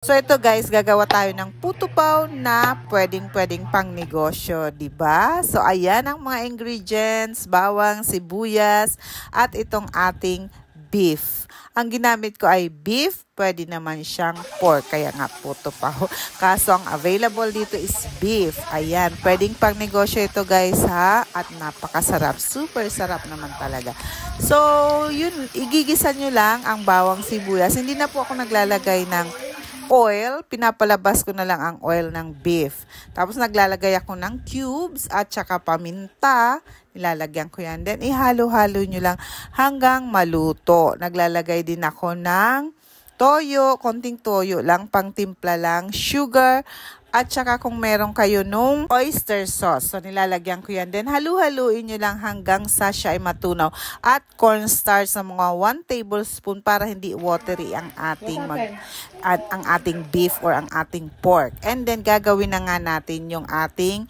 So ito guys, gagawa tayo ng puto pao na pwedeng pang negosyo, 'di ba? So ayan ang mga ingredients, bawang, sibuyas at itong ating beef. Ang ginamit ko ay beef, pwede naman siyang pork, kaya nga puto pao. Kaso ang available dito is beef. Ayan, pwedeng pang negosyo ito guys ha, at napakasarap, super sarap naman talaga. So yun, igigisa nyo lang ang bawang, sibuyas. Hindi na po ako naglalagay ng oil, pinapalabas ko na lang ang oil ng beef. Tapos naglalagay ako ng cubes at saka paminta. Nilalagyan ko yan. Then ihalo-halo nyo lang hanggang maluto. Naglalagay din ako ng toyo, konting toyo lang, pang timpla lang, sugar, at saka kung meron kayo nung oyster sauce. So, nilalagyan ko yan. Then, halu-haluin nyo lang hanggang sa siya ay matunaw. At cornstarch na mga 1 tablespoon para hindi watery ang ating beef or ang ating pork. And then, gagawin na nga natin yung ating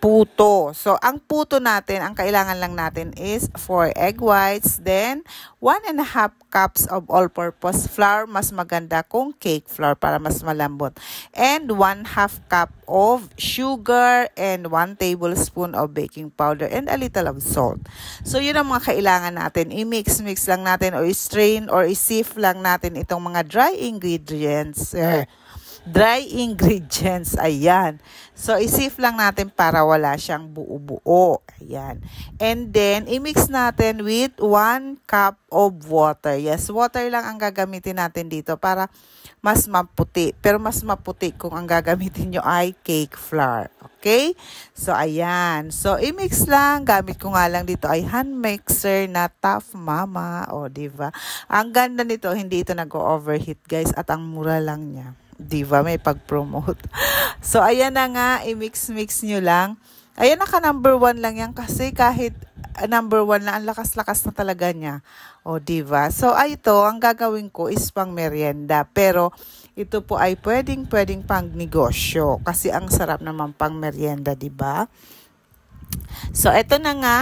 puto. So, ang puto natin, ang kailangan lang natin is 4 egg whites, then 1.5 cups of all-purpose flour, mas maganda kung cake flour para mas malambot, and 1/2 cup of sugar, and 1 tablespoon of baking powder, and a little of salt. So, yun ang mga kailangan natin. I-mix lang natin or i-strain or i-sieve lang natin itong mga dry ingredients. Ayan. So, i-sieve lang natin para wala siyang buo-buo. Ayan. And then, i-mix natin with 1 cup of water. Yes, water lang ang gagamitin natin dito para mas maputi. Pero mas maputi kung ang gagamitin nyo ay cake flour. Okay? So, ayan. So, i-mix lang. Gamit ko nga lang dito ay hand mixer na Tough Mama. O, diba? Ang ganda nito, hindi ito nag-overheat, guys. At ang mura lang niya. Diba, may pag-promote. So, ayan na nga, i-mix nyo lang. Ayan, naka number 1 lang yan kasi kahit number 1 na, ang lakas-lakas na talaga niya. O, diba? So, ito, ang gagawin ko is pang merienda. Pero, ito po ay pwedeng pang negosyo. Kasi ang sarap naman pang merienda, diba? So, ito na nga.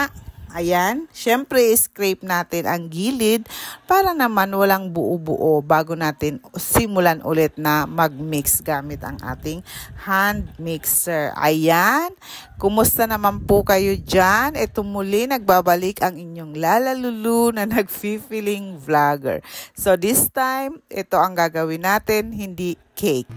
Ayan, syempre scrape natin ang gilid para naman walang buo-buo bago natin simulan ulit na mag-mix gamit ang ating hand mixer. Ayan, kumusta naman po kayo dyan? Ito muli, nagbabalik ang inyong lalalulu na nag-feeling vlogger. So this time, ito ang gagawin natin, hindi cake.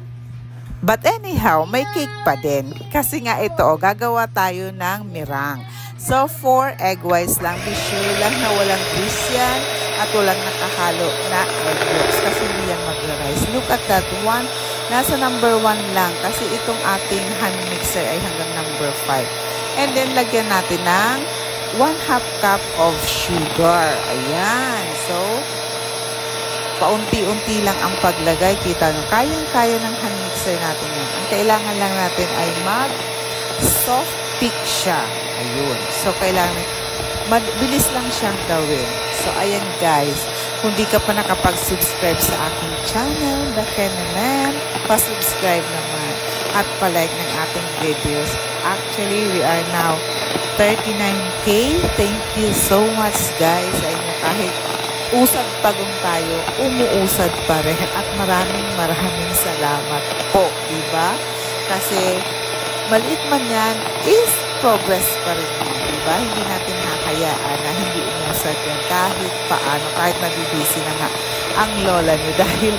But anyhow, may cake pa din. Kasi nga ito, gagawa tayo ng mirang. So, 4 egg whites lang. Be sure lang na walang grease yan at walang nakahalo na egg yolks kasi hindi yan magra-rise. Look at that one. Nasa number 1 lang kasi itong ating hand mixer ay hanggang number 5. And then, lagyan natin ng 1/2 cup of sugar. Ayan. So, paunti-unti lang ang paglagay. Kita nyo, kayang-kaya ng hand mixer natin yan. Ang kailangan lang natin ay mag-soft peak siya. Ayun. So, kailangan, bilis lang siyang gawin. So, ayan guys. Kung di ka pa nakapag-subscribe sa aking channel, The Kenaman, pa-subscribe naman. At pa-like ng ating videos. Actually, we are now 39K. Thank you so much guys. Ayun, kahit usad pagong tayo, umuusad pa rin. At maraming salamat po. Diba? Kasi, maliit man yan, is progress pa rin yun, diba? Hindi natin hakayaan na hindi umusad yan kahit paano, kahit nabibisi na nga ang lola nyo dahil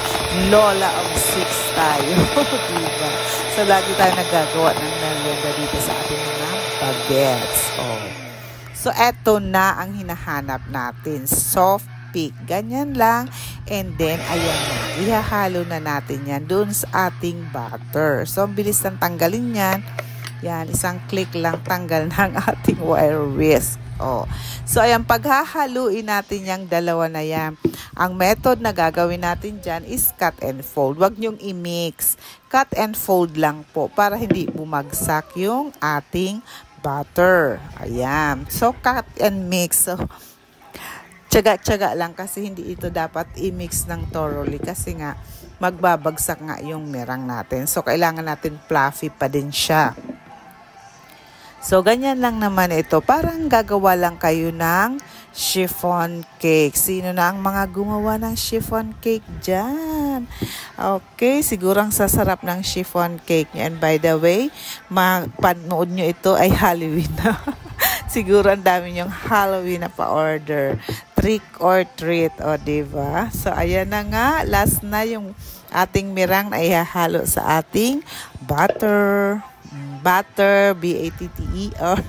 lola of 6 tayo, diba? So, lagi tayo nagagawa ng merienda dito sa ating mga bagets. Oh. So, eto na ang hinahanap natin. Soft peak. Ganyan lang. And then, ayan na. Ihahalo na natin yan doon sa ating butter. So, ang bilis lang tanggalin yan. Yan, isang click lang tanggal ng ating wire whisk. Oh. So, ayan, paghahaluin natin yung dalawa na yan. Ang method na gagawin natin dyan is cut and fold. Huwag nyong i-mix. Cut and fold lang po para hindi bumagsak yung ating butter. Ayan. So, cut and mix. So, tiyaga-tiyaga lang kasi hindi ito dapat i-mix ng thoroughly kasi nga magbabagsak nga yung mirang natin. So, kailangan natin fluffy pa din siya. So, ganyan lang naman ito. Parang gagawa lang kayo ng chiffon cake. Sino na ang mga gumawa ng chiffon cake dyan? Okay, sigurang sasarap ng chiffon cake niya. And by the way, mapanood nyo ito ay Halloween na. Siguro ang dami yung Halloween na pa-order. Trick or treat, o diba? So, ayan na nga. Last na yung ating mirang na ihahalo sa ating butter. Butter, B-A-T-T-E-R.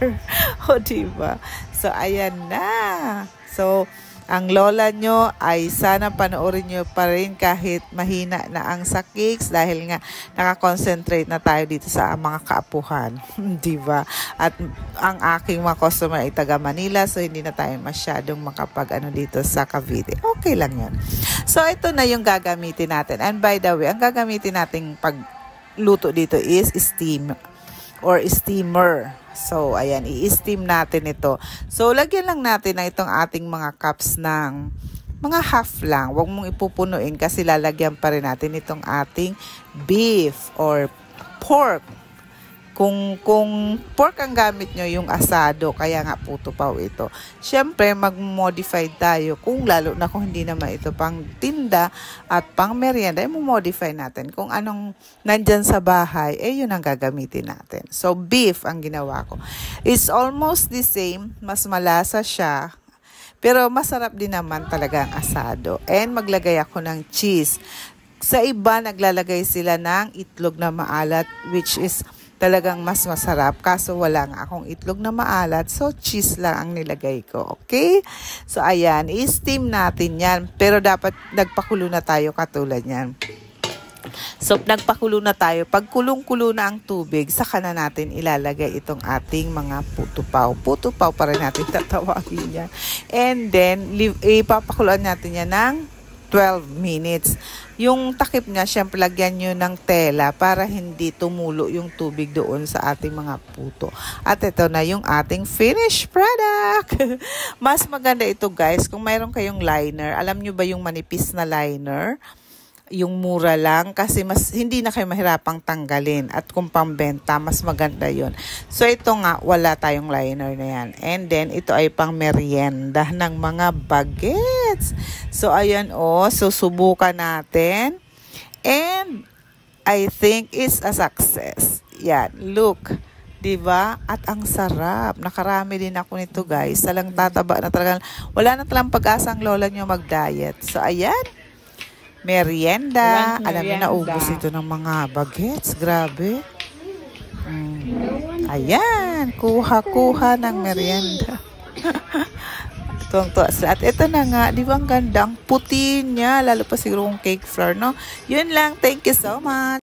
O diba? So, ayan na. So, ang lola nyo ay sana panoorin nyo pa rin kahit mahina na ang sa cakes dahil nga nakakonsentrate na tayo dito sa mga kaapuhan. Diba? At ang aking mga customer ay taga Manila, so hindi na tayo masyadong makapag-ano dito sa Cavite. Okay lang yan. So, ito na yung gagamitin natin. And by the way, ang gagamitin nating pagluto dito is steam or steamer. So, ayan, i-steam natin ito. So, lagyan lang natin na itong ating mga cups ng mga half lang. Huwag mong ipupunuin kasi lalagyan pa rin natin itong ating beef or pork. Kung pork ang gamit nyo, yung asado, kaya nga puto paw ito. Siyempre, mag-modify tayo kung lalo na kung hindi naman ito pang tinda at pang merienda, modify natin. Kung anong nandyan sa bahay, yun ang gagamitin natin. So, beef ang ginawa ko. It's almost the same. Mas malasa siya. Pero masarap din naman talaga ang asado. And maglagay ako ng cheese. Sa iba, naglalagay sila ng itlog na maalat, which is talagang mas masarap. Kaso wala nga akong itlog na maalat. So, cheese lang ang nilagay ko. Okay? So, ayan. I-steam natin yan. Pero dapat nagpakulo na tayo katulad yan. So, nagpakulo na tayo. Pag kulong-kulo na ang tubig, saka na natin ilalagay itong ating mga putupaw. Putupaw pa rin natin tatawagin yan. And then, ipapakuluan natin yan ng 12 minutes. Yung takip niya, syempre lagyan nyo ng tela para hindi tumulo yung tubig doon sa ating mga puto. At ito na yung ating finished product. Mas maganda ito guys, kung mayroon kayong liner. Alam nyo ba yung manipis na liner? Yung mura lang kasi mas hindi na kayo mahirapang tanggalin at kung pambenta mas maganda yon. So ito nga wala tayong liner na yan, and then ito ay pang merienda ng mga bagets. So ayan susubukan natin and I think it's a success. Yan, look, diba? At ang sarap. Nakarami din ako nito guys. Talang tataba na talaga. Wala na talang pag-asa ang lola nyo mag-diet. So ayan, merienda. Alam niyo, naubos ito ng mga bagets. Grabe. Ayan. Kuha-kuha ng merienda. Tuwang-tuwa sila. At ito na nga. Di ba ang ganda? Ang puti niya. Lalo pa siguro kung cake flour, no? Yun lang. Thank you so much.